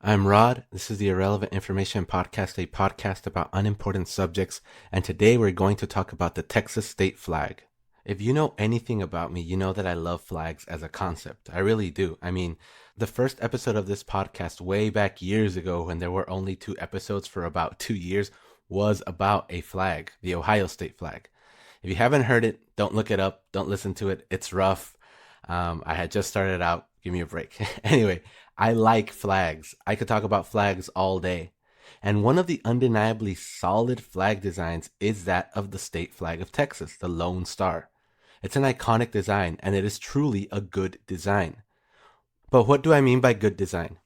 I'm Rod. This is the Irrelevant Information Podcast, a podcast about unimportant subjects, and today we're going to talk about the Texas state flag. If you know anything about me, you know that I love flags as a concept. I really do. I mean, the first episode of this podcast, way back years ago, when there were only 2 episodes for about 2 years, was about a flag, the Ohio state flag. If you haven't heard it, don't look it up, don't listen to it. It's rough. I had just started out. Give me a break. Anyway, I like flags. I could talk about flags all day. And one of the undeniably solid flag designs is that of the state flag of Texas, the Lone Star. It's an iconic design, and it is truly a good design. But what do I mean by good design?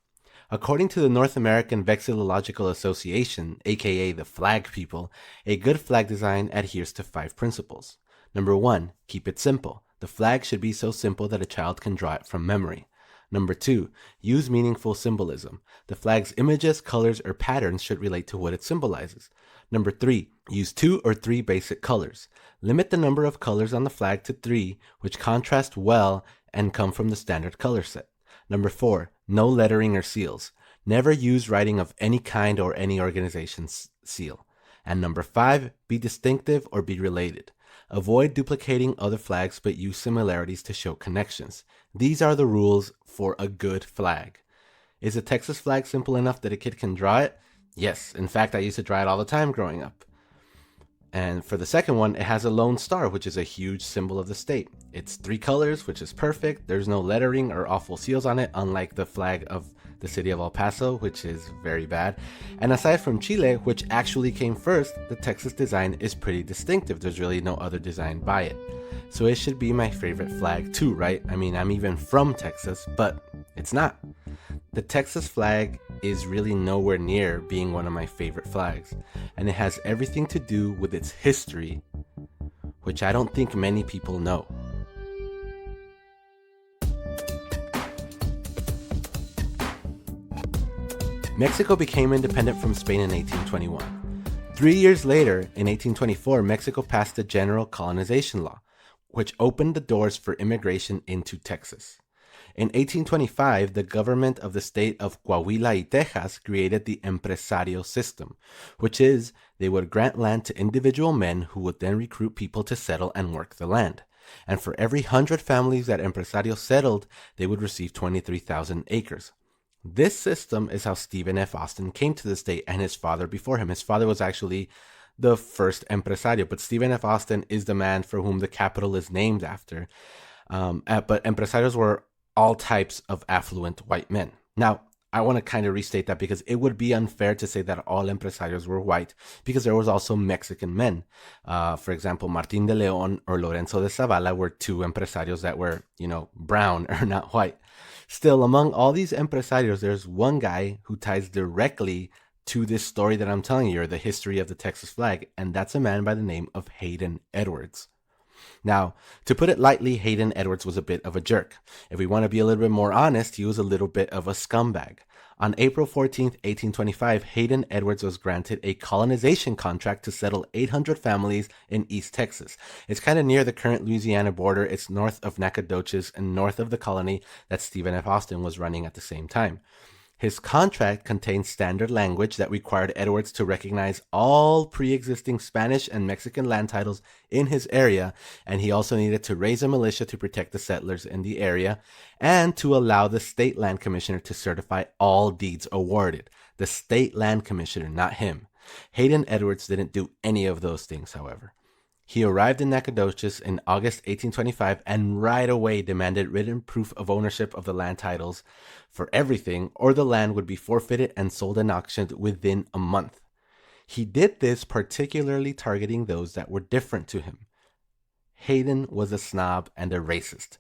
According to the North American Vexillological Association, aka the flag people, a good flag design adheres to 5 principles. Number 1, keep it simple. The flag should be so simple that a child can draw it from memory. Number 2, use meaningful symbolism. The flag's images, colors, or patterns should relate to what it symbolizes. Number 3, use 2 or 3 basic colors. Limit the number of colors on the flag to 3, which contrast well and come from the standard color set. Number 4, no lettering or seals. Never use writing of any kind or any organization's seal. And number 5, be distinctive or be related. Avoid duplicating other flags but use similarities to show connections. These are the rules for a good flag. Is a Texas flag simple enough that a kid can draw it? Yes, in fact I used to draw it all the time growing up. And for the second one, it has a lone star, which is a huge symbol of the state. It's 3 colors, which is perfect. There's no lettering or awful seals on it, unlike the flag of the city of El Paso, which is very bad. And aside from Chile, which actually came first, the Texas design is pretty distinctive. There's really no other design by it. So it should be my favorite flag too, right? I mean, I'm even from Texas, but it's not. The Texas flag is really nowhere near being one of my favorite flags, and it has everything to do with its history, which I don't think many people know. Mexico became independent from Spain in 1821. 3 years later, in 1824, Mexico passed the General Colonization Law, which opened the doors for immigration into Texas. In 1825, the government of the state of Coahuila y Texas created the empresario system, which is they would grant land to individual men who would then recruit people to settle and work the land. And for every 100 families that empresarios settled, they would receive 23,000 acres. This system is how Stephen F. Austin came to the state and his father before him. His father was actually the first empresario, but Stephen F. Austin is the man for whom the capital is named after. But empresarios were all types of affluent white men. Now, I want to kind of restate that because it would be unfair to say that all empresarios were white, because there was also Mexican men. For example, Martín de León or Lorenzo de Zavala were 2 empresarios that were, brown or not white. Still, among all these empresarios, there's one guy who ties directly to this story that I'm telling you, or the history of the Texas flag, and that's a man by the name of Hayden Edwards. Now, to put it lightly, Hayden Edwards was a bit of a jerk. If we want to be a little bit more honest, he was a little bit of a scumbag. On April 14th, 1825, Hayden Edwards was granted a colonization contract to settle 800 families in East Texas. It's kind of near the current Louisiana border. It's north of Nacogdoches and north of the colony that Stephen F. Austin was running at the same time. His contract contained standard language that required Edwards to recognize all pre-existing Spanish and Mexican land titles in his area, and he also needed to raise a militia to protect the settlers in the area, and to allow the state land commissioner to certify all deeds awarded. The state land commissioner, not him. Hayden Edwards didn't do any of those things, however. He arrived in Nacogdoches in August 1825 and right away demanded written proof of ownership of the land titles for everything, or the land would be forfeited and sold and auctioned within a month. He did this particularly targeting those that were different to him. Hayden was a snob and a racist.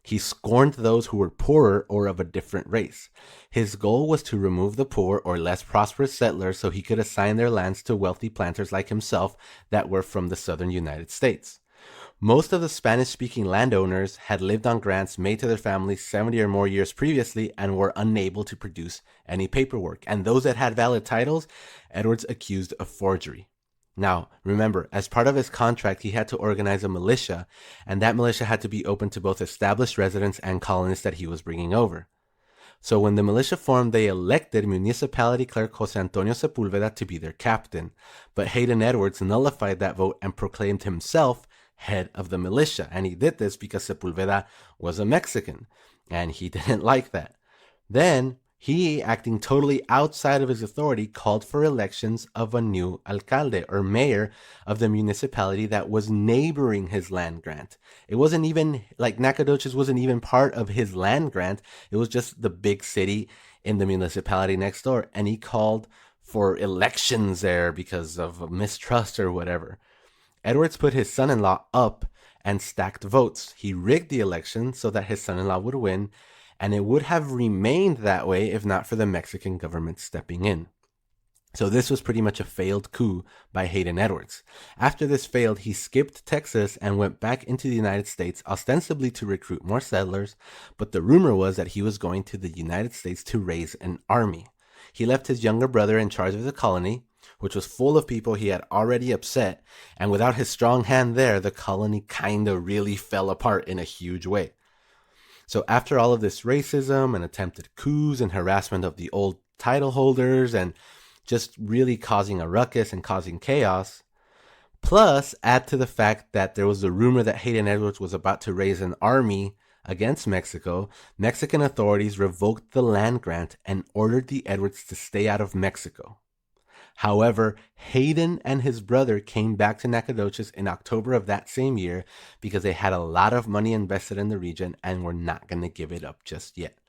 He scorned those who were poorer or of a different race. His goal was to remove the poor or less prosperous settlers so he could assign their lands to wealthy planters like himself that were from the southern United States. Most of the Spanish-speaking landowners had lived on grants made to their families 70 or more years previously and were unable to produce any paperwork. And those that had valid titles, Edwards accused of forgery. Now, remember, as part of his contract, he had to organize a militia, and that militia had to be open to both established residents and colonists that he was bringing over. So when the militia formed, they elected municipality clerk Jose Antonio Sepulveda to be their captain. But Hayden Edwards nullified that vote and proclaimed himself head of the militia. And he did this because Sepulveda was a Mexican, and he didn't like that. Then he, acting totally outside of his authority, called for elections of a new alcalde or mayor of the municipality that was neighboring his land grant. It wasn't even like Nacogdoches wasn't even part of his land grant. It was just the big city in the municipality next door. And he called for elections there because of mistrust or whatever. Edwards put his son-in-law up and stacked votes. He rigged the election so that his son-in-law would win, and it would have remained that way if not for the Mexican government stepping in. So this was pretty much a failed coup by Hayden Edwards. After this failed, he skipped Texas and went back into the United States, ostensibly to recruit more settlers, but the rumor was that he was going to the United States to raise an army. He left his younger brother in charge of the colony, which was full of people he had already upset, and without his strong hand there, the colony kinda really fell apart in a huge way. So after all of this racism and attempted coups and harassment of the old title holders and just really causing a ruckus and causing chaos, plus add to the fact that there was a rumor that Hayden Edwards was about to raise an army against Mexico, Mexican authorities revoked the land grant and ordered the Edwards to stay out of Mexico. However, Hayden and his brother came back to Nacogdoches in October of that same year because they had a lot of money invested in the region and were not going to give it up just yet.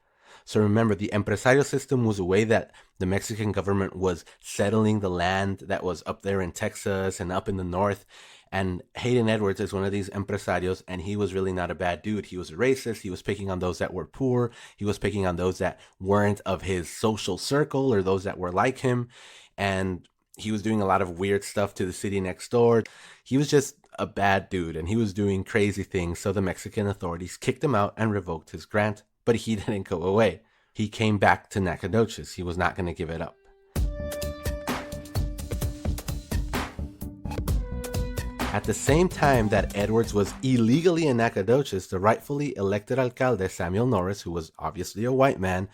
So remember, the empresario system was a way that the Mexican government was settling the land that was up there in Texas and up in the north. And Hayden Edwards is one of these empresarios, and he was really not a bad dude. He was a racist. He was picking on those that were poor. He was picking on those that weren't of his social circle or those that were like him. And he was doing a lot of weird stuff to the city next door. He was just a bad dude, and he was doing crazy things. So the Mexican authorities kicked him out and revoked his grant, but he didn't go away. He came back to Nacogdoches. He was not going to give it up. At the same time that Edwards was illegally in Nacogdoches, the rightfully elected alcalde, Samuel Norris, who was obviously a white man,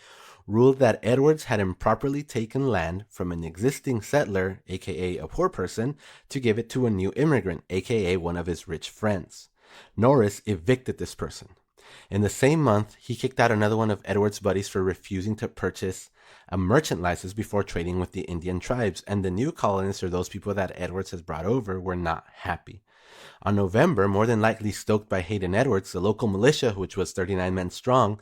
ruled that Edwards had improperly taken land from an existing settler, aka a poor person, to give it to a new immigrant, aka one of his rich friends. Norris evicted this person. In the same month, he kicked out another one of Edwards' buddies for refusing to purchase a merchant license before trading with the Indian tribes, and the new colonists, or those people that Edwards has brought over, were not happy. On November, more than likely stoked by Hayden Edwards, the local militia, which was 39 men strong,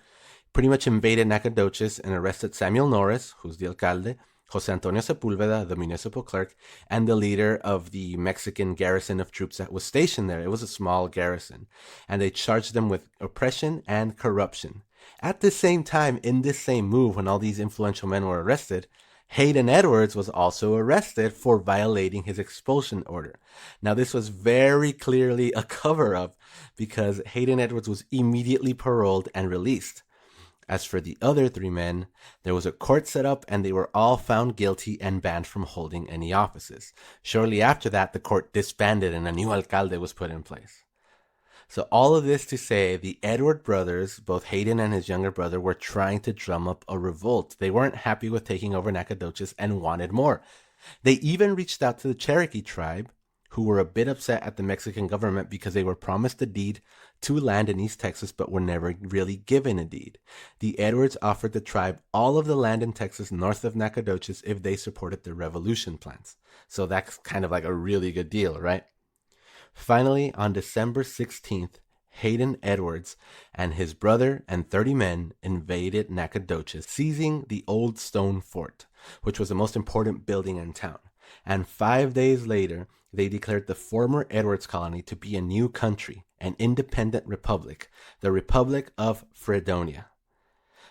pretty much invaded Nacogdoches and arrested Samuel Norris, who's the alcalde, Jose Antonio Sepulveda, the municipal clerk, and the leader of the Mexican garrison of troops that was stationed there. It was a small garrison. And they charged them with oppression and corruption. At the same time, in this same move, when all these influential men were arrested, Hayden Edwards was also arrested for violating his expulsion order. Now, this was very clearly a cover-up because Hayden Edwards was immediately paroled and released. As for the other three men, there was a court set up and they were all found guilty and banned from holding any offices. Shortly after that, the court disbanded and a new alcalde was put in place. So all of this to say, the Edward brothers, both Hayden and his younger brother, were trying to drum up a revolt. They weren't happy with taking over Nacogdoches and wanted more. They even reached out to the Cherokee tribe, who were a bit upset at the Mexican government because they were promised a deed to land in East Texas but were never really given a deed. The Edwards offered the tribe all of the land in Texas north of Nacogdoches if they supported their revolution plans. So that's kind of like a really good deal, right? Finally, on December 16th, Hayden Edwards and his brother and 30 men invaded Nacogdoches, seizing the old stone fort, which was the most important building in town. And 5 days later, they declared the former Edwards colony to be a new country, an independent republic, the Republic of Fredonia.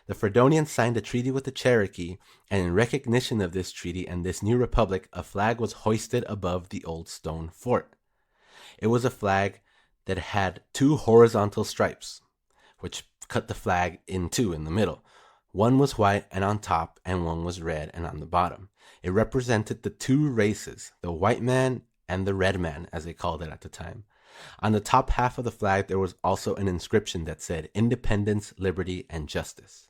The Fredonians signed a treaty with the Cherokee, and in recognition of this treaty and this new republic, a flag was hoisted above the old stone fort. It was a flag that had 2 horizontal stripes, which cut the flag in two in the middle. One was white and on top, and one was red and on the bottom. It represented the 2 races, the white man and the red man, as they called it at the time. On the top half of the flag, there was also an inscription that said Independence, Liberty, and Justice.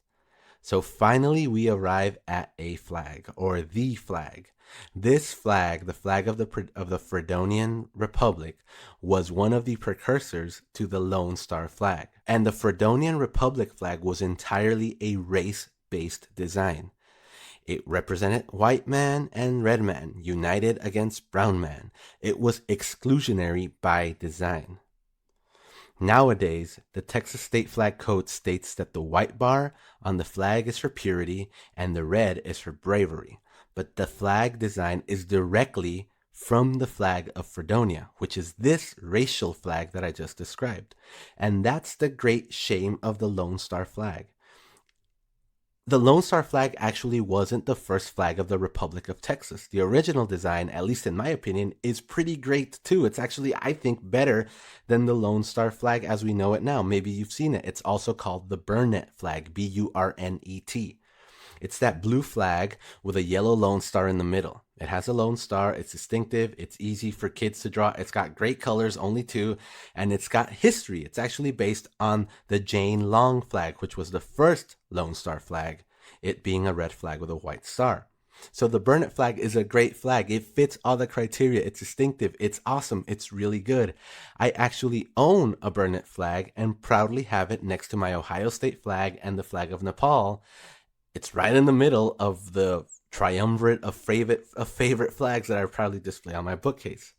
So finally, we arrive at a flag, or the flag. This flag, the flag of the Fredonian Republic, was one of the precursors to the Lone Star flag. And the Fredonian Republic flag was entirely a race-based design. It represented white man and red man united against brown man. It was exclusionary by design. Nowadays, the Texas State Flag Code states that the white bar on the flag is for purity and the red is for bravery. But the flag design is directly from the flag of Fredonia, which is this racial flag that I just described. And that's the great shame of the Lone Star flag. The Lone Star flag actually wasn't the first flag of the Republic of Texas. The original design, at least in my opinion, is pretty great too. It's actually, I think, better than the Lone Star flag as we know it now. Maybe you've seen it. It's also called the Burnett flag, B-U-R-N-E-T. It's that blue flag with a yellow Lone Star in the middle. It has a Lone Star, it's distinctive, it's easy for kids to draw, it's got great colors, only two, and it's got history. It's actually based on the Jane Long flag, which was the first Lone Star flag, it being a red flag with a white star. So the Burnett flag is a great flag. It fits all the criteria. It's distinctive, it's awesome, it's really good. I actually own a Burnett flag and proudly have it next to my Ohio State flag and the flag of Nepal. It's right in the middle of the triumvirate of favorite flags that I proudly display on my bookcase.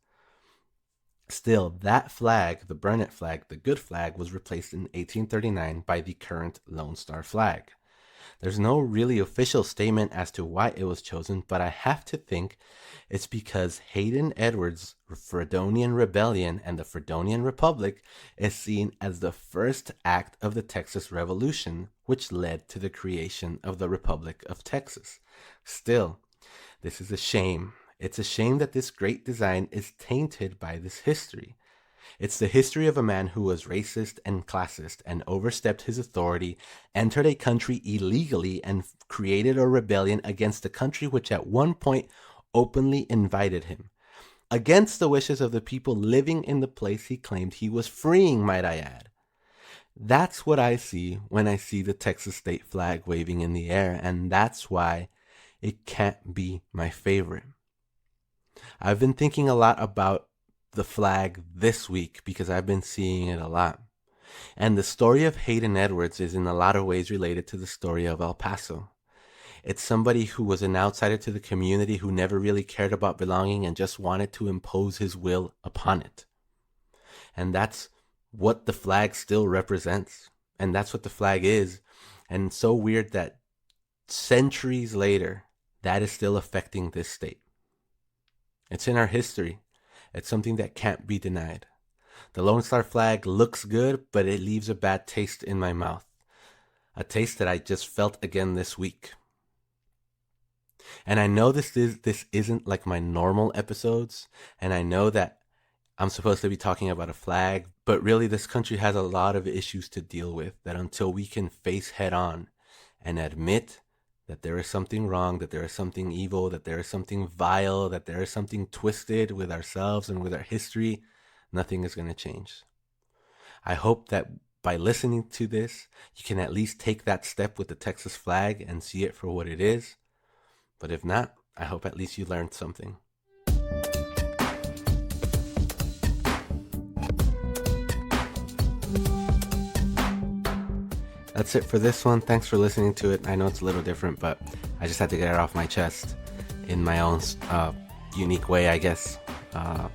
Still, that flag, the Burnett flag, the good flag, was replaced in 1839 by the current Lone Star flag. There's no really official statement as to why it was chosen, but I have to think it's because Hayden Edwards' Fredonian Rebellion and the Fredonian Republic is seen as the first act of the Texas Revolution, which led to the creation of the Republic of Texas. Still, this is a shame. It's a shame that this great design is tainted by this history. It's the history of a man who was racist and classist and overstepped his authority, entered a country illegally, and created a rebellion against a country which at one point openly invited him, against the wishes of the people living in the place he claimed he was freeing, might I add. That's what I see when I see the Texas state flag waving in the air, and that's why it can't be my favorite. I've been thinking a lot about the flag this week because I've been seeing it a lot. And the story of Hayden Edwards is in a lot of ways related to the story of El Paso. It's somebody who was an outsider to the community who never really cared about belonging and just wanted to impose his will upon it. And that's what the flag still represents. And that's what the flag is. And it's so weird that centuries later, that is still affecting this state. It's in our history. It's something that can't be denied. The Lone Star flag looks good, but it leaves a bad taste in my mouth. A taste that I just felt again this week. And I know this isn't like my normal episodes, and I know that I'm supposed to be talking about a flag, but really this country has a lot of issues to deal with that until we can face head on and admit that there is something wrong, that there is something evil, that there is something vile, that there is something twisted with ourselves and with our history, nothing is going to change. I hope that by listening to this, you can at least take that step with the Texas flag and see it for what it is. But if not, I hope at least you learned something. That's it for this one. Thanks for listening to it. I know it's a little different, but I just had to get it off my chest in my own unique way, I guess.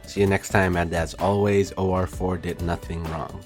See you next time, and as always, OR4 did nothing wrong.